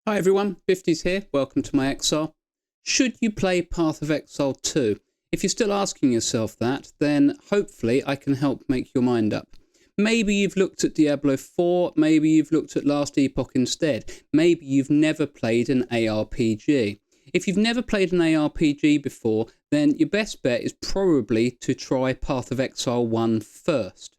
Hi everyone, Bifties here. Welcome to my Exile. Should you play Path of Exile 2? If you're still asking yourself that, then hopefully I can help make your mind up. Maybe you've looked at Diablo 4, maybe you've looked at Last Epoch instead. Maybe you've never played an ARPG. If you've never played an ARPG before, then your best bet is probably to try Path of Exile 1 first.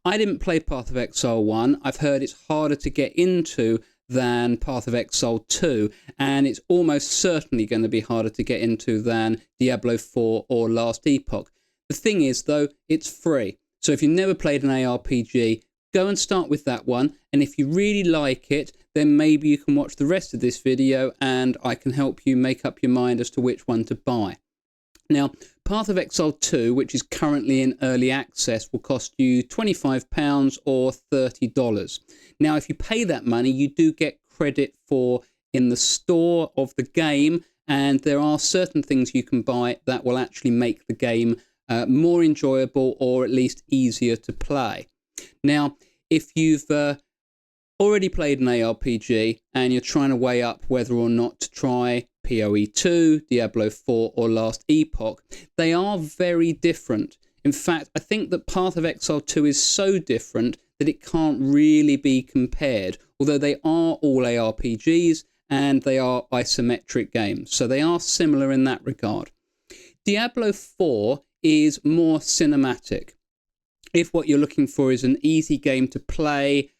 I didn't play Path of Exile 1. I've heard it's harder to get into than Path of Exile 2, and it's almost certainly going to be harder to get into than Diablo 4 or Last Epoch. The thing is, though, it's free. So if you've never played an ARPG, go and start with that one, and if you really like it, then maybe you can watch the rest of this video and I can help you make up your mind as to which one to buy. Now, Path of Exile 2, which is currently in early access, will cost you £25 or $30. Now, if you pay that money, you do get credit for in the store of the game, and there are certain things you can buy that will actually make the game more enjoyable or at least easier to play. Now, if you've already played an ARPG and you're trying to weigh up whether or not to try POE2, Diablo 4 or Last Epoch, they are very different. In fact, I think that Path of Exile 2 is so different that it can't really be compared, although they are all ARPGs and they are isometric games, so they are similar in that regard. Diablo 4 is more cinematic. If what you're looking for is an easy game to play,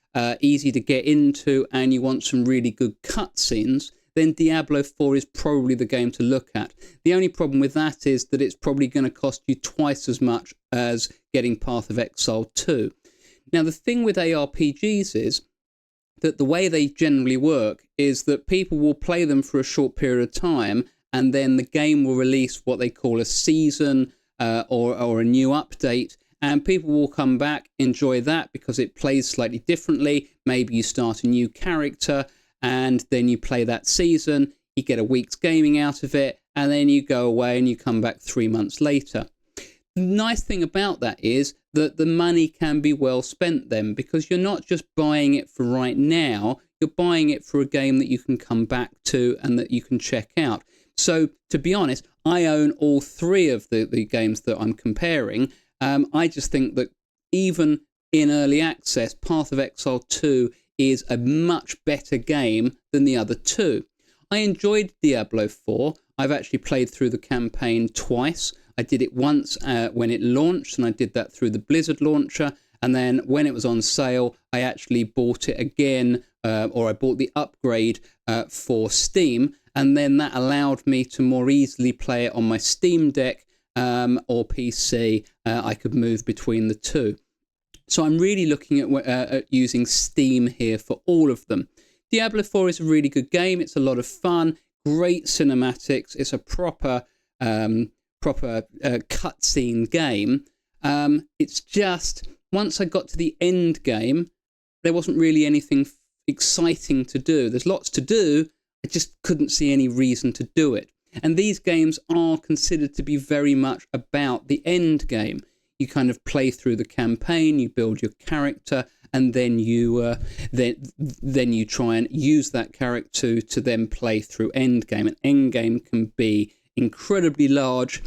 easy to get into, and you want some really good cutscenes, then Diablo 4 is probably the game to look at. The only problem with that is that it's probably going to cost you twice as much as getting Path of Exile 2. Now, the thing with ARPGs is that the way they generally work is that people will play them for a short period of time, and then the game will release what they call a season or a new update, and people will come back, enjoy that because it plays slightly differently. Maybe you start a new character, and then you play that season, you get a week's gaming out of it, and then you go away and you come back 3 months later. The nice thing about that is that the money can be well spent then, because you're not just buying it for right now, you're buying it for a game that you can come back to and that you can check out. So, to be honest, I own all three of the games that I'm comparing. I just think that even in early access, Path of Exile 2 is a much better game than the other two. I enjoyed Diablo 4. I've actually played through the campaign twice. I did it once when it launched, and I did that through the Blizzard launcher. And then when it was on sale, I actually bought it again, or I bought the upgrade for Steam. And then that allowed me to more easily play it on my Steam Deck or PC. I could move between the two. So I'm really looking at using Steam here for all of them. Diablo 4 is a really good game. It's a lot of fun, great cinematics. It's a proper cutscene game. It's just, once I got to the end game, there wasn't really anything exciting to do. There's lots to do. I just couldn't see any reason to do it. And these games are considered to be very much about the end game. You kind of play through the campaign, you build your character, and then you then you try and use that character to then play through endgame. And endgame can be incredibly large.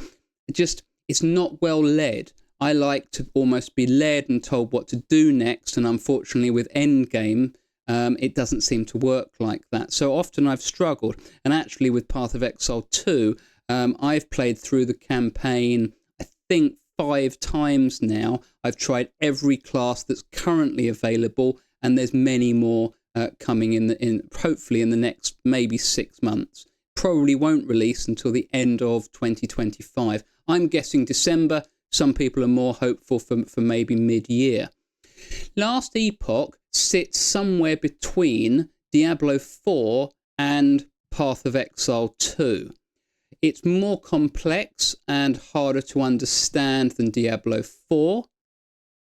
It's not well led. I like to almost be led and told what to do next, and unfortunately with endgame, it doesn't seem to work like that. So often I've struggled. And actually with Path of Exile 2, I've played through the campaign, I think, 5 times now. I've tried every class that's currently available, and there's many more coming in hopefully in the next maybe 6 months. Probably won't release until the end of 2025. I'm guessing December. Some people are more hopeful for maybe mid-year. Last Epoch sits somewhere between Diablo 4 and Path of Exile 2. It's more complex and harder to understand than Diablo 4,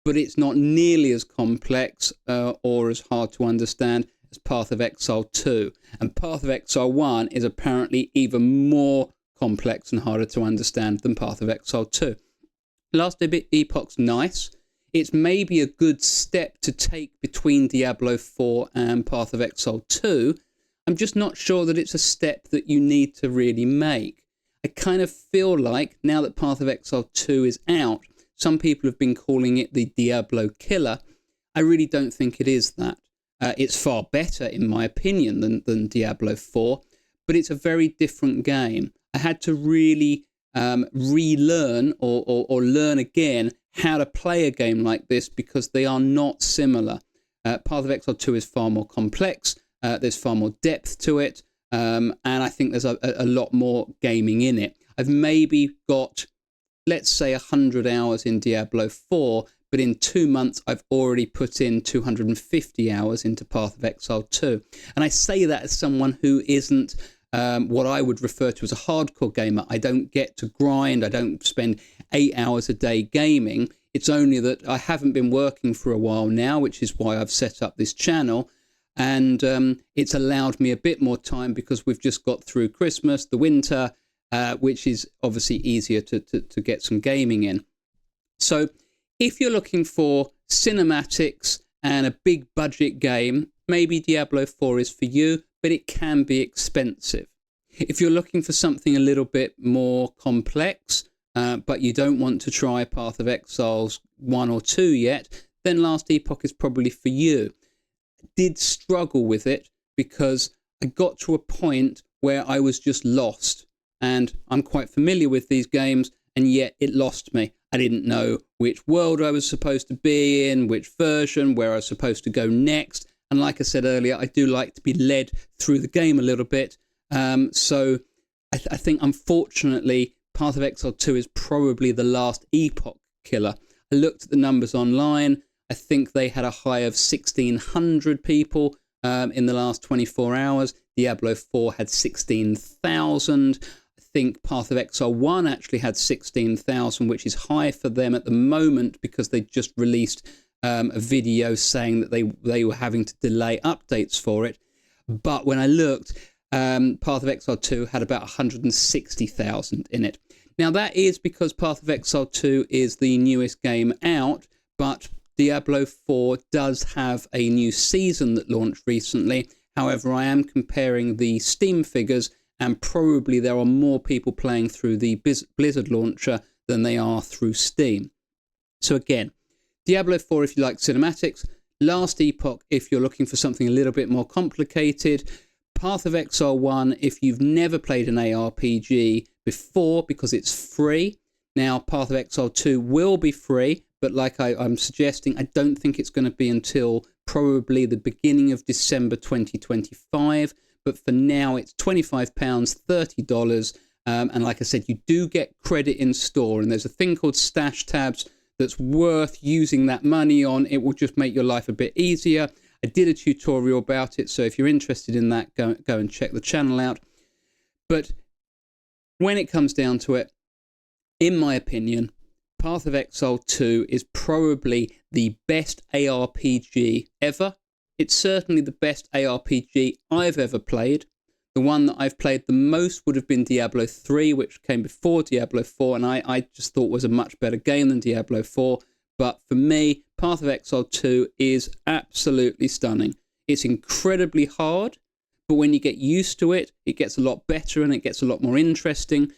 but it's not nearly as complex or as hard to understand as Path of Exile 2. And Path of Exile 1 is apparently even more complex and harder to understand than Path of Exile 2. Last Epoch's nice. It's maybe a good step to take between Diablo 4 and Path of Exile 2. I'm just not sure that it's a step that you need to really make. I kind of feel like now that Path of Exile 2 is out, some people have been calling it the Diablo killer. I really don't think it is that. It's far better, in my opinion, than Diablo 4, but it's a very different game. I had to really relearn or learn again how to play a game like this because they are not similar. Path of Exile 2 is far more complex. There's far more depth to it. And I think there's a lot more gaming in it. I've maybe got, let's say, 100 hours in Diablo 4, but in 2 months I've already put in 250 hours into Path of Exile 2. And I say that as someone who isn't what I would refer to as a hardcore gamer. I don't get to grind. I don't spend 8 hours a day gaming. It's only that I haven't been working for a while now, which is why I've set up this channel. And it's allowed me a bit more time because we've just got through Christmas, the winter, which is obviously easier to get some gaming in. So if you're looking for cinematics and a big budget game, maybe Diablo 4 is for you, but it can be expensive. If you're looking for something a little bit more complex, but you don't want to try Path of Exiles 1 or 2 yet, then Last Epoch is probably for you. Did struggle with it because I got to a point where I was just lost, and I'm quite familiar with these games, and yet it lost me. I didn't know which world I was supposed to be in, which version, where I was supposed to go next. And like I said earlier, I do like to be led through the game a little bit. So I think, unfortunately, Path of Exile 2 is probably the Last Epoch killer. I looked at the numbers online. I think they had a high of 1,600 people in the last 24 hours. Diablo 4 had 16,000. I think Path of Exile 1 actually had 16,000, which is high for them at the moment because they just released a video saying that they were having to delay updates for it. But when I looked, Path of Exile 2 had about 160,000 in it. Now that is because Path of Exile 2 is the newest game out, but Diablo 4 does have a new season that launched recently. However, I am comparing the Steam figures, and probably there are more people playing through the Blizzard launcher than they are through Steam. So again, Diablo 4 if you like cinematics, Last Epoch if you're looking for something a little bit more complicated, Path of Exile 1 if you've never played an ARPG before because it's free. Now, Path of Exile 2 will be free, but like I'm suggesting, I don't think it's going to be until probably the beginning of December 2025. But for now, it's £25, $30. And like I said, you do get credit in store. And there's a thing called stash tabs that's worth using that money on. It will just make your life a bit easier. I did a tutorial about it, so if you're interested in that, go and check the channel out. But when it comes down to it, in my opinion, Path of Exile 2 is probably the best ARPG ever. It's certainly the best ARPG I've ever played. The one that I've played the most would have been Diablo 3, which came before Diablo 4, and I just thought was a much better game than Diablo 4. But for me, Path of Exile 2 is absolutely stunning. It's incredibly hard, but when you get used to it, it gets a lot better and it gets a lot more interesting.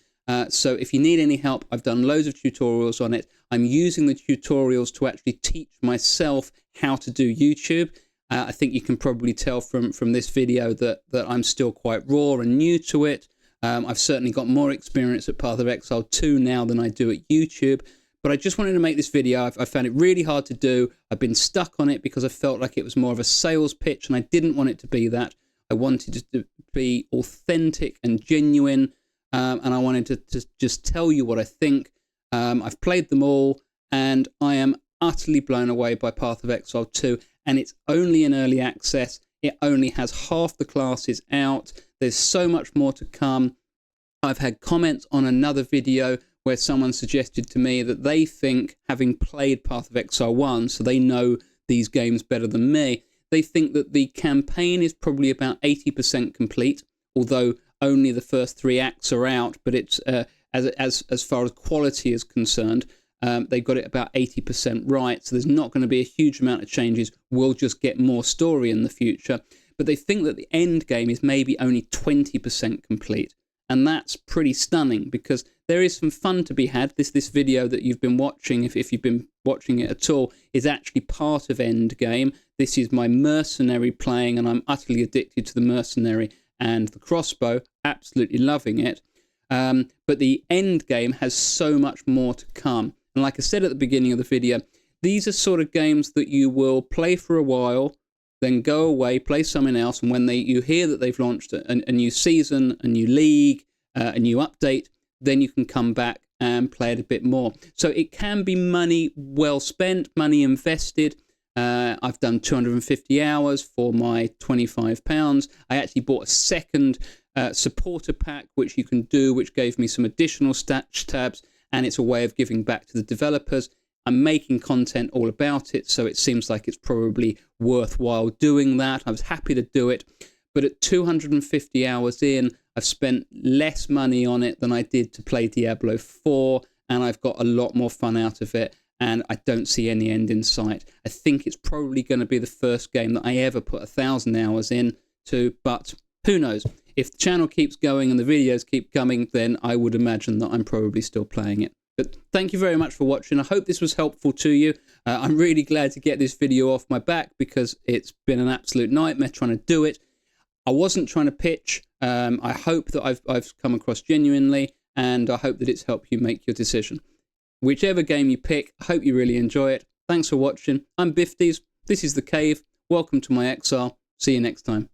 So if you need any help, I've done loads of tutorials on it. I'm using the tutorials to actually teach myself how to do YouTube. I think you can probably tell from this video that I'm still quite raw and new to it. I've certainly got more experience at Path of Exile 2 now than I do at YouTube. But I just wanted to make this video. I found it really hard to do. I've been stuck on it because I felt like it was more of a sales pitch, and I didn't want it to be that. I wanted it to be authentic and genuine, and I wanted to just tell you what I think. I've played them all, and I am utterly blown away by Path of Exile 2, and it's only in early access. It only has half the classes out. There's so much more to come. I've had comments on another video where someone suggested to me that they think, having played Path of Exile 1, so they know these games better than me, they think that the campaign is probably about 80% complete, although only the first 3 acts are out, but it's as far as quality is concerned, they've got it about 80% right, so there's not going to be a huge amount of changes. We'll just get more story in the future. but they think that the end game is maybe only 20% complete. And that's pretty stunning, because there is some fun to be had. This video that you've been watching, if you've been watching it at all, is actually part of Endgame. This is my mercenary playing, and I'm utterly addicted to the mercenary and the crossbow, absolutely loving it. But the Endgame has so much more to come. And like I said at the beginning of the video, these are sort of games that you will play for a while, then go away, play something else, and when you hear that they've launched a new season, a new league, a new update, then you can come back and play it a bit more. So it can be money well spent, money invested. I've done 250 hours for my £25. I actually bought a second supporter pack, which you can do, which gave me some additional stats tabs, and it's a way of giving back to the developers. I'm making content all about it, so it seems like it's probably worthwhile doing that. I was happy to do it, but at 250 hours in, I've spent less money on it than I did to play Diablo 4, and I've got a lot more fun out of it, and I don't see any end in sight. I think it's probably going to be the first game that I ever put 1,000 hours into, but who knows? If the channel keeps going and the videos keep coming, then I would imagine that I'm probably still playing it. But thank you very much for watching. I hope this was helpful to you. I'm really glad to get this video off my back, because it's been an absolute nightmare trying to do it. I wasn't trying to pitch. I hope that I've come across genuinely, and I hope that it's helped you make your decision. Whichever game you pick, I hope you really enjoy it. Thanks for watching. I'm Bifties. This is The Cave. Welcome to my exile. See you next time.